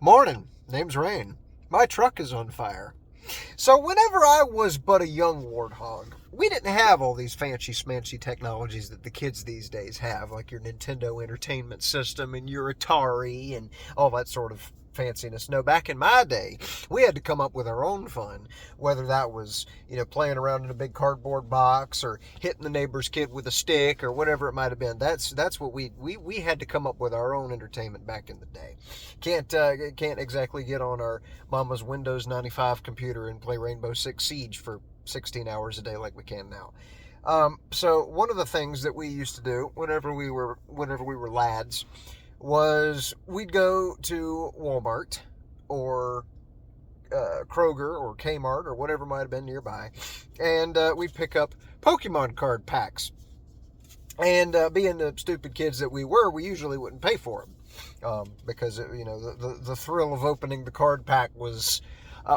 Morning. Name's Rain. My truck is on fire. So whenever I was but a young warthog, we didn't have all these fancy smancy technologies that the kids these days have, like your Nintendo Entertainment System and your Atari and all that sort of fanciness. No, back in my day, we had to come up with our own fun, whether that was, playing around in a big cardboard box or hitting the neighbor's kid with a stick or whatever it might have been. That's what we had to come up with our own entertainment back in the day. Can't exactly get on our mama's Windows 95 computer and play Rainbow Six Siege for 16 hours a day like we can now. So one of the things that we used to do whenever we were lads was we'd go to Walmart or Kroger or Kmart or whatever might have been nearby, and we'd pick up Pokemon card packs. And being the stupid kids that we were, we usually wouldn't pay for them because the thrill of opening the card pack was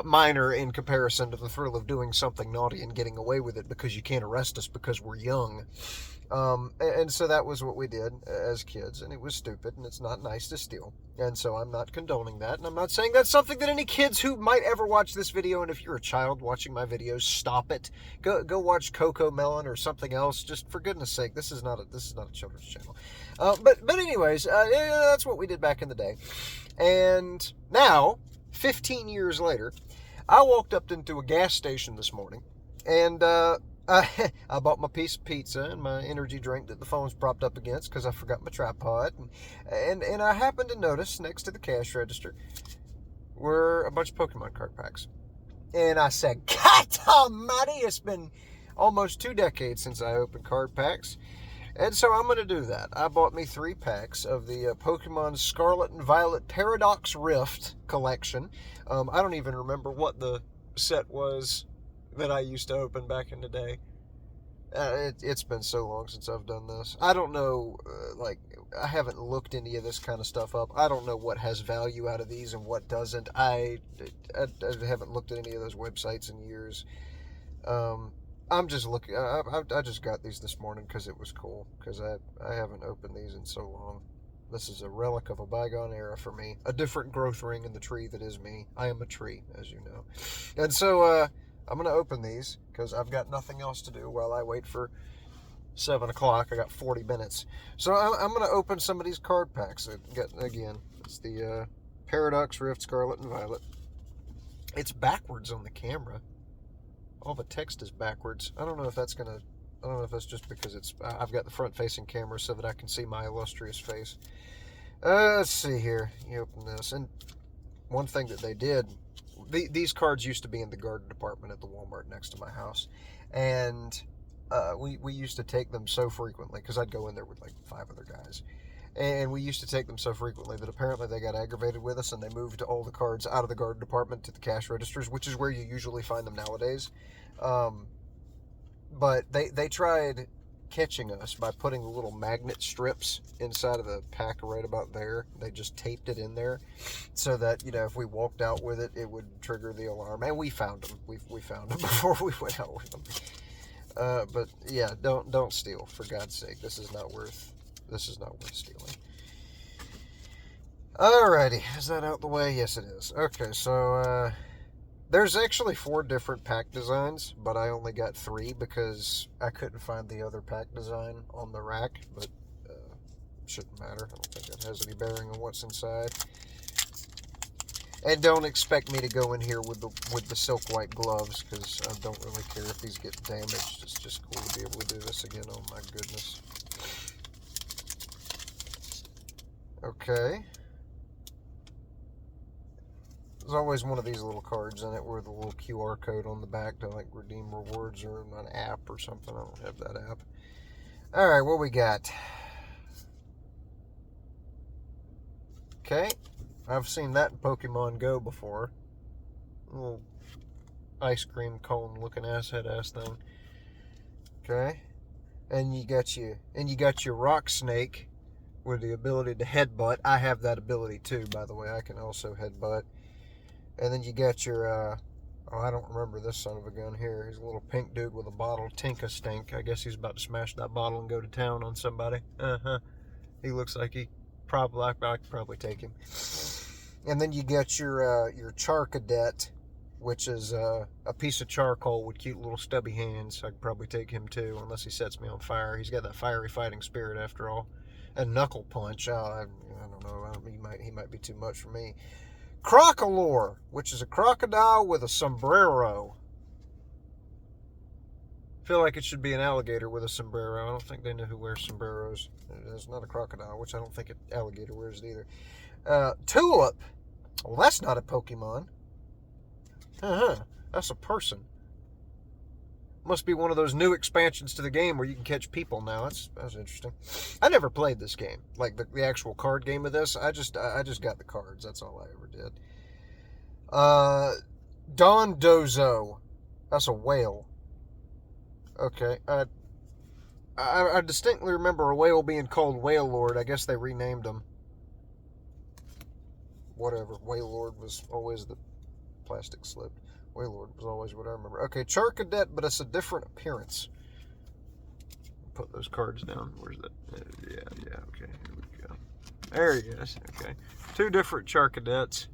minor in comparison to the thrill of doing something naughty and getting away with it because you can't arrest us because we're young. And so that was what we did as kids, and it was stupid, and it's not nice to steal. And so I'm not condoning that, and I'm not saying that's something that any kids who might ever watch this video, and if you're a child watching my videos, stop it. Go watch Coco Melon or something else. Just for goodness sake, this is not a children's channel. But anyways, that's what we did back in the day. And now, 15 years later, I walked up into a gas station this morning, and I bought my piece of pizza and my energy drink that the phone's propped up against because I forgot my tripod. And I happened to notice next to the cash register were a bunch of Pokemon card packs. And I said, God almighty, it's been almost 2 decades since I opened card packs. And so I'm going to do that. I bought me 3 packs of the Pokemon Scarlet and Violet Paradox Rift collection. I don't even remember what the set was that I used to open back in the day. It's been so long since I've done this. I don't know, I haven't looked any of this kind of stuff up. I don't know what has value out of these and what doesn't. I haven't looked at any of those websites in years. I'm just looking. I just got these this morning because it was cool. Because I haven't opened these in so long. This is a relic of a bygone era for me. A different growth ring in the tree that is me. I am a tree, as you know. And so I'm going to open these because I've got nothing else to do while I wait for 7 o'clock. I got 40 minutes. So I'm going to open some of these card packs. Again, it's the Paradox Rift Scarlet and Violet. It's backwards on the camera. All the text is backwards. I don't know if that's just because I've got the front-facing camera so that I can see my illustrious face. Let's see here. You open this. And one thing that they did, these cards used to be in the garden department at the Walmart next to my house. And we used to take them so frequently, because I'd go in there with like 5 other guys. And we used to take them so frequently that apparently they got aggravated with us and they moved all the cards out of the garden department to the cash registers, which is where you usually find them nowadays. But they tried catching us by putting the little magnet strips inside of the pack right about there. They just taped it in there so that, if we walked out with it, it would trigger the alarm. And we found them. We found them before we went out with them. But yeah, don't steal, for God's sake. This is not worth stealing. Alrighty, is that out the way? Yes, it is. Okay, so there's actually 4 different pack designs, but I only got 3 because I couldn't find the other pack design on the rack, but shouldn't matter. I don't think that has any bearing on what's inside. And don't expect me to go in here with the silk white gloves, because I don't really care if these get damaged. It's just cool to be able to do this again. Oh my goodness. Okay. There's always one of these little cards in it with a little QR code on the back to redeem rewards or an app or something. I don't have that app. Alright, what we got? Okay. I've seen that in Pokemon Go before. A little ice cream cone looking ass thing. Okay. And you got your rock snake with the ability to headbutt. I have that ability too, by the way. I can also headbutt. And then you got your, I don't remember this son of a gun here. He's a little pink dude with a bottle. Tinka Stink. I guess he's about to smash that bottle and go to town on somebody. He looks like I could probably take him. And then you get your Charcadet, which is a piece of charcoal with cute little stubby hands. I could probably take him too, unless he sets me on fire. He's got that fiery fighting spirit after all. And Knuckle Punch, I don't know, he might be too much for me. Crocolore, which is a crocodile with a sombrero. I feel like it should be an alligator with a sombrero. I don't think they know who wears sombreros. It's not a crocodile, which I don't think an alligator wears it either. Tulip. Well, that's not a Pokemon. That's a person. Must be one of those new expansions to the game where you can catch people now. That's interesting. I never played this game, like the actual card game of this. I just got the cards. That's all I ever did. Dondozo. That's a whale. Okay. I distinctly remember a whale being called Whale Lord. I guess they renamed him. Whatever. Whale Lord was always the plastic slip. Wailord was always what I remember. Okay, Charcadet, but it's a different appearance. Put those cards down. Where's that? Yeah, okay, here we go. There he is, okay. Two different Charcadets,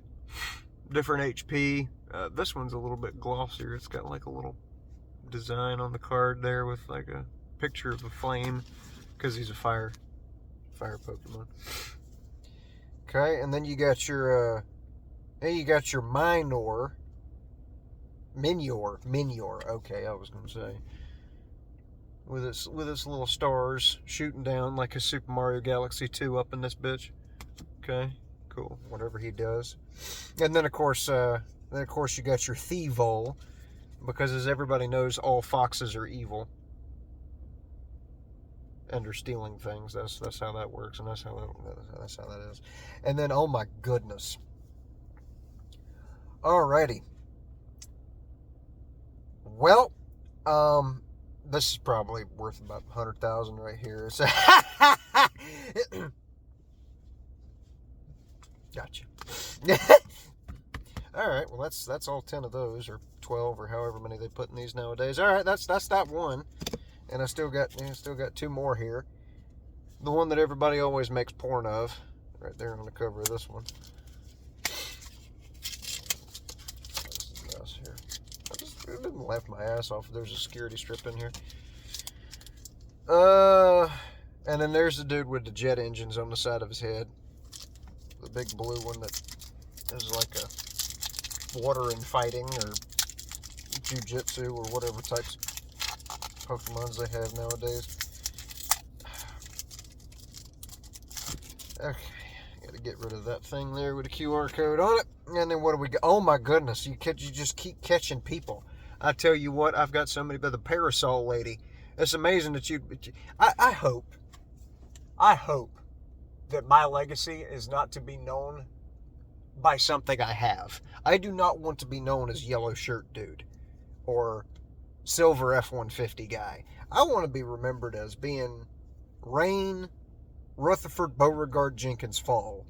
different HP. This one's a little bit glossier. It's got like a little design on the card there with like a picture of a flame, because he's a fire Pokemon. Okay, and then you got your, Minior. Okay, I was gonna say, with its little stars shooting down like a Super Mario Galaxy 2 up in this bitch. Okay, cool. Whatever he does, and then of course you got your Thievul, because as everybody knows, all foxes are evil and are stealing things. That's how that works, and that's how that is. And then, oh my goodness. Alrighty. Well, this is probably worth about 100,000 right here. So gotcha. All right, well that's all 10 of those, or 12, or however many they put in these nowadays. All right, that's that one, and I still got 2 more here. The one that everybody always makes porn of, right there on the cover of this one. It didn't laugh my ass off. There's a security strip in here. And then there's the dude with the jet engines on the side of his head. The big blue one that is like a water and fighting or jiu-jitsu or whatever types of Pokemons they have nowadays. Okay, gotta get rid of that thing there with a QR code on it. And then what do we got? Oh my goodness, you just keep catching people. I tell you what, I've got so many, but the parasol lady. It's amazing that I hope that my legacy is not to be known by something I have. I do not want to be known as Yellow Shirt Dude or Silver F-150 guy. I want to be remembered as being Rain, Rutherford Beauregard Jenkins Fall,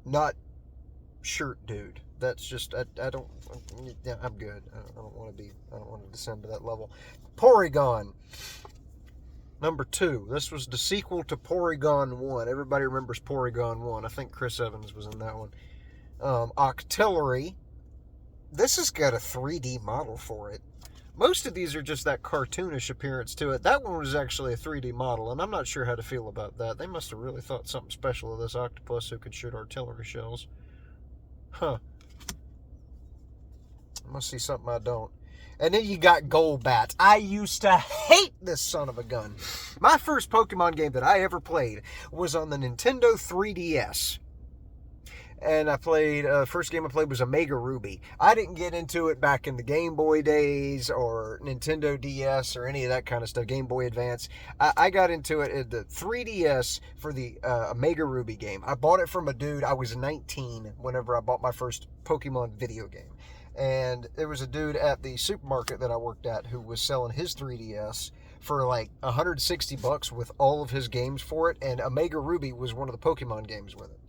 not Shirt Dude. That's just, I don't, yeah, I'm good. I don't want to descend to that level. Porygon, number 2. This was the sequel to Porygon 1. Everybody remembers Porygon 1. I think Chris Evans was in that one. Octillery. This has got a 3D model for it. Most of these are just that cartoonish appearance to it. That one was actually a 3D model, and I'm not sure how to feel about that. They must have really thought something special of this octopus who could shoot artillery shells. Huh. Must see something I don't. And then you got Golbat. I used to hate this son of a gun. My first Pokemon game that I ever played was on the Nintendo 3DS. And I played, first game I played was Omega Ruby. I didn't get into it back in the Game Boy days or Nintendo DS or any of that kind of stuff, Game Boy Advance. I got into it at the 3DS for the Omega Ruby game. I bought it from a dude. I was 19 whenever I bought my first Pokemon video game. And there was a dude at the supermarket that I worked at who was selling his 3DS for like $160 with all of his games for it. And Omega Ruby was one of the Pokemon games with it.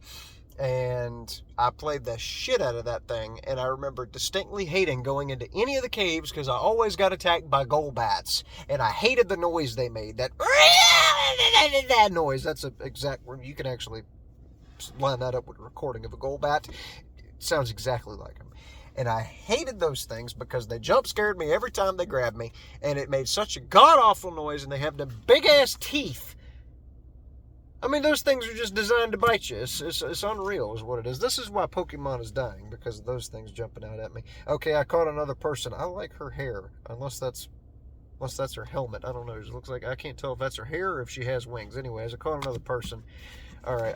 And I played the shit out of that thing, and I remember distinctly hating going into any of the caves because I always got attacked by Golbats, and I hated the noise they made. That noise, that's an exact word. You can actually line that up with a recording of a Golbat. It sounds exactly like him. And I hated those things because they jump scared me every time they grabbed me, and it made such a god-awful noise, and they have the big-ass teeth. I mean, those things are just designed to bite you. It's unreal is what it is. This is why Pokemon is dying, because of those things jumping out at me. Okay, I caught another person. I like her hair, unless that's her helmet. I don't know. It looks like, I can't tell if that's her hair or if she has wings. Anyways, I caught another person. All right,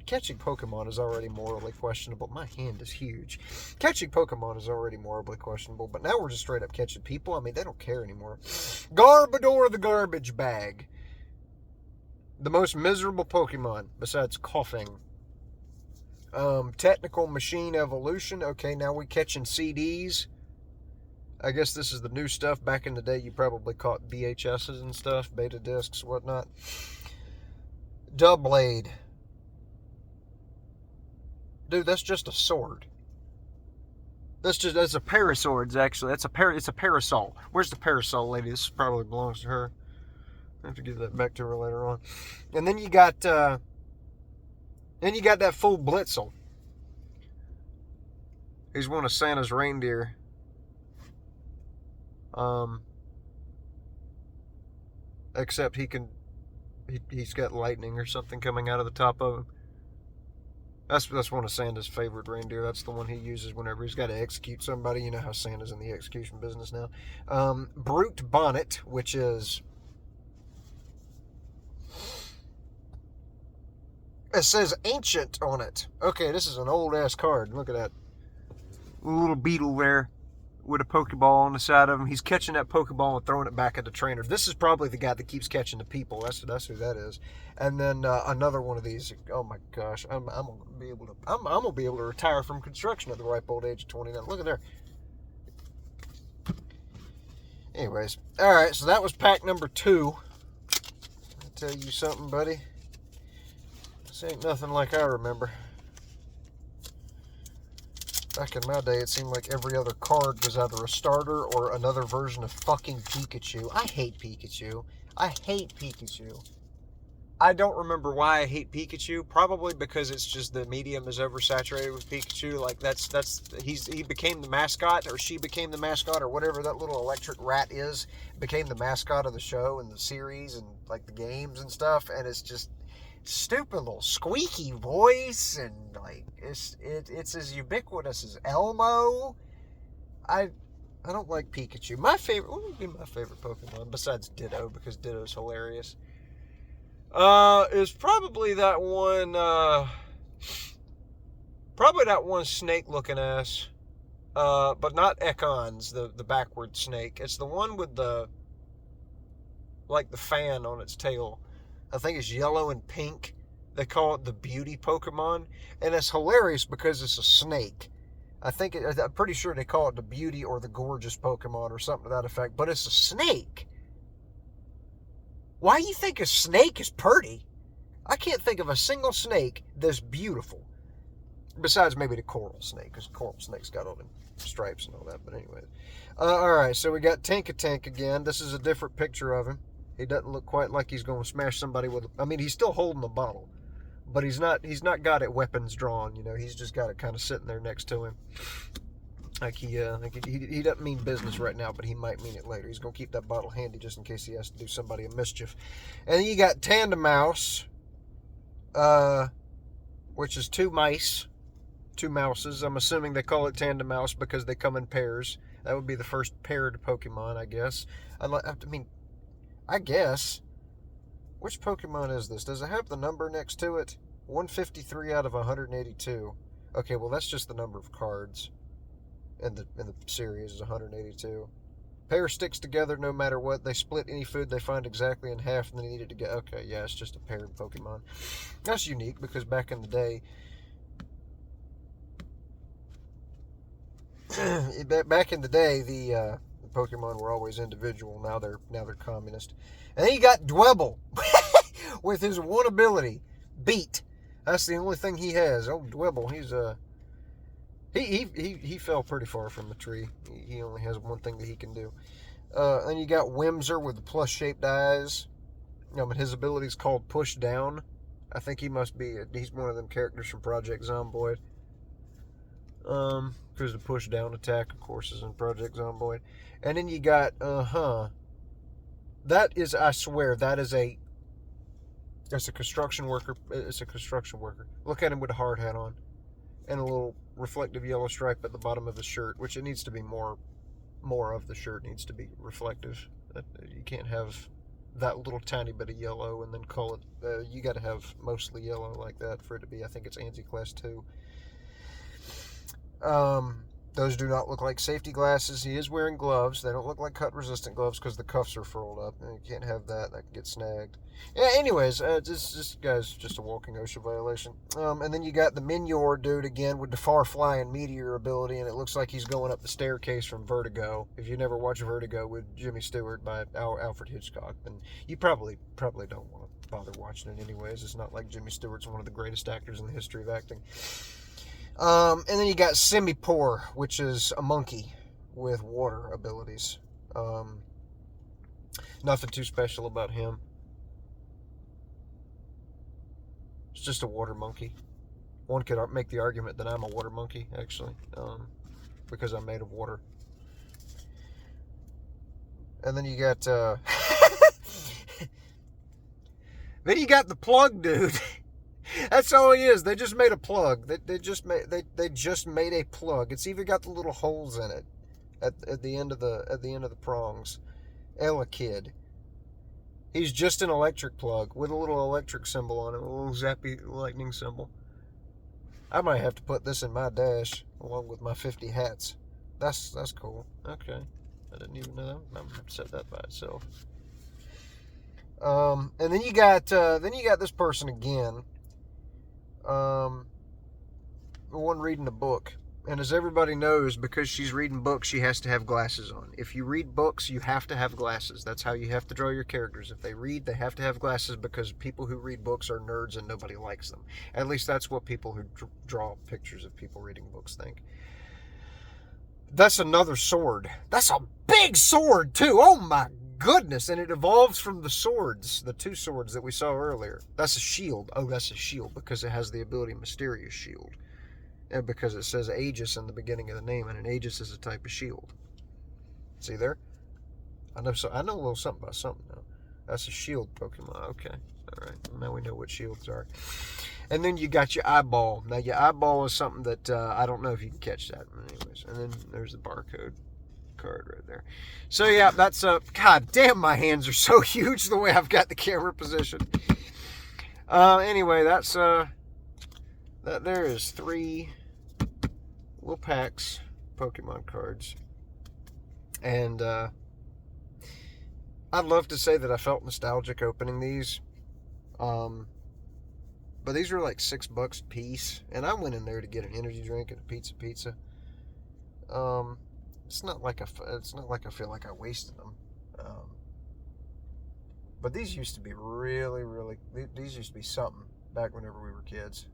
catching Pokemon is already morally questionable. My hand is huge. Catching Pokemon is already morally questionable, but now we're just straight up catching people. I mean, they don't care anymore. Garbodor the garbage bag. The most miserable Pokemon, besides coughing. Technical Machine Evolution. Okay, now we're catching CDs. I guess this is the new stuff. Back in the day, you probably caught VHSs and stuff, beta discs, whatnot. Doublade. Dude, that's just a sword. That's a pair of swords, actually. It's a parasol. Where's the parasol lady? This probably belongs to her. I have to give that back to her later on. And then you got that fool Blitzel. He's one of Santa's reindeer. Except he's got lightning or something coming out of the top of him. That's one of Santa's favorite reindeer. That's the one he uses whenever he's got to execute somebody. You know how Santa's in the execution business now. Brute Bonnet, which is... It says ancient on it. Okay, this is an old-ass card. Look at that. Little beetle there with a Pokeball on the side of him. He's catching that Pokeball and throwing it back at the trainer. This is probably the guy that keeps catching the people. That's who that is. And then another one of these. Oh my gosh, I'm gonna be able to retire from construction at the ripe old age of 29. Look at there. Anyways, all right. So that was pack number 2. I'll tell you something, buddy. This ain't nothing like I remember. Back in my day, it seemed like every other card was either a starter or another version of fucking Pikachu. I hate Pikachu. I don't remember why I hate Pikachu. Probably because it's just the medium is oversaturated with Pikachu. Like he became the mascot, or she became the mascot, or whatever that little electric rat is, became the mascot of the show and the series and like the games and stuff. And it's just stupid little squeaky voice, and like it's as ubiquitous as Elmo. I don't like Pikachu. What would be my favorite Pokemon besides Ditto, because Ditto's hilarious? Is probably that one. Probably that one snake-looking ass. But not Ekon's, the backward snake. It's the one with the fan on its tail. I think it's yellow and pink. They call it the beauty Pokemon. And it's hilarious because it's a snake. I'm pretty sure they call it the beauty or the gorgeous Pokemon or something to that effect. But it's a snake. Why do you think a snake is pretty? I can't think of a single snake that's beautiful. Besides maybe the coral snake, because coral snake's got all the stripes and all that. But anyway. Alright, so we got Tank again. This is a different picture of him. He doesn't look quite like he's going to smash somebody with... he's still holding the bottle. But he's not got it weapons drawn, you know. He's just got it kind of sitting there next to him. Like he doesn't mean business right now, but he might mean it later. He's going to keep that bottle handy just in case he has to do somebody a mischief. And then you got Tandemaus, which is 2 mice. 2 mouses. I'm assuming they call it Tandemaus because they come in pairs. That would be the first paired Pokemon, I guess. I guess. Which Pokemon is this? Does it have the number next to it? 153 out of 182. Okay, well that's just the number of cards. And the series is 182. Pair sticks together no matter what. They split any food they find exactly in half and they need it to get... Okay, yeah, it's just a paired Pokemon. That's unique because back in the day... the Pokemon were always individual. Now they're communist. And then you got Dwebble with his one ability, Beat. That's the only thing he has. Oh, Dwebble, he's he fell pretty far from the tree. He only has one thing that he can do. Then you got Whimsor with the plus-shaped eyes. His ability is called Push Down. I think he must be. He's one of them characters from Project Zomboid. Because the push down attack, of course, is in Project Zomboid. And then you got, that is, I swear, that's a construction worker. It's a construction worker. Look at him with a hard hat on. And a little reflective yellow stripe at the bottom of his shirt, which it needs to be more of the shirt needs to be reflective. You can't have that little tiny bit of yellow and then call it, you got to have mostly yellow like that for it to be, I think it's ANSI Class 2. Those do not look like safety glasses. He is wearing gloves. They don't look like cut-resistant gloves because the cuffs are furled up. And you can't have that. That can get snagged. Yeah, anyways, this guy's just a walking OSHA violation. And then you got the Minior dude again with the far-flying meteor ability, and it looks like he's going up the staircase from Vertigo. If you never watched Vertigo with Jimmy Stewart by Alfred Hitchcock, then you probably don't want to bother watching it anyways. It's not like Jimmy Stewart's one of the greatest actors in the history of acting. And then you got Semi-Poor, which is a monkey with water abilities. Nothing too special about him. It's just a water monkey. One could make the argument that I'm a water monkey, actually, because I'm made of water. And then you got, then you got the plug dude. That's all he is. They just made a plug. They just made a plug. It's even got the little holes in it at the end of the prongs. Ella Kid. He's just an electric plug with a little electric symbol on it, a little zappy lightning symbol. I might have to put this in my dash along with my 50 hats. That's cool. Okay, I didn't even know that. I'm gonna have to set that by itself. And then you got this person again. The one reading a book. And as everybody knows, because she's reading books, she has to have glasses on. If you read books, you have to have glasses. That's how you have to draw your characters. If they read, they have to have glasses because people who read books are nerds and nobody likes them. At least that's what people who draw pictures of people reading books think. That's another sword. That's a big sword, too. Oh, my goodness. And it evolves from the swords, the two swords that we saw earlier. That's a shield. Oh, that's a shield because it has the ability Mysterious Shield. And because it says Aegis in the beginning of the name, and an Aegis is a type of shield. See there? I know a little something about something now. That's a shield Pokemon. Okay. Alright. Well, now we know what shields are. And then you got your eyeball. Now, your eyeball is something that I don't know if you can catch that. Anyways. And then there's the barcode card right there. So, yeah, that's God damn, my hands are so huge the way I've got the camera positioned. Anyway, that's that there is 3 little packs Pokemon cards. And I'd love to say that I felt nostalgic opening these. But these were like $6 a piece, and I went in there to get an energy drink and a pizza. It's not like I feel like I wasted them. But these used to be really, these used to be something back whenever we were kids.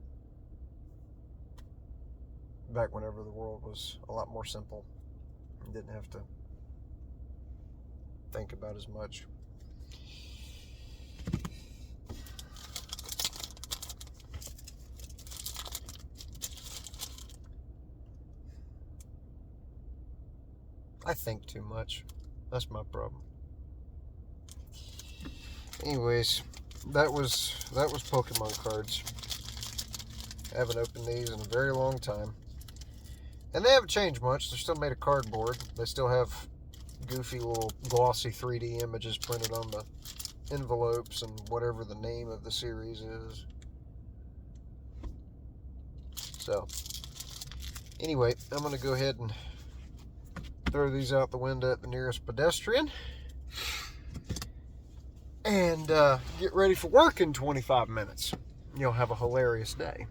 Back whenever the world was a lot more simple and didn't have to think about as much. I think too much. That's my problem. Anyways, that was Pokemon cards. I haven't opened these in a very long time. And they haven't changed much. They're still made of cardboard. They still have goofy little glossy 3D images printed on the envelopes and whatever the name of the series is. So, anyway, I'm going to go ahead and throw these out the window at the nearest pedestrian. And get ready for work in 25 minutes. You'll have a hilarious day.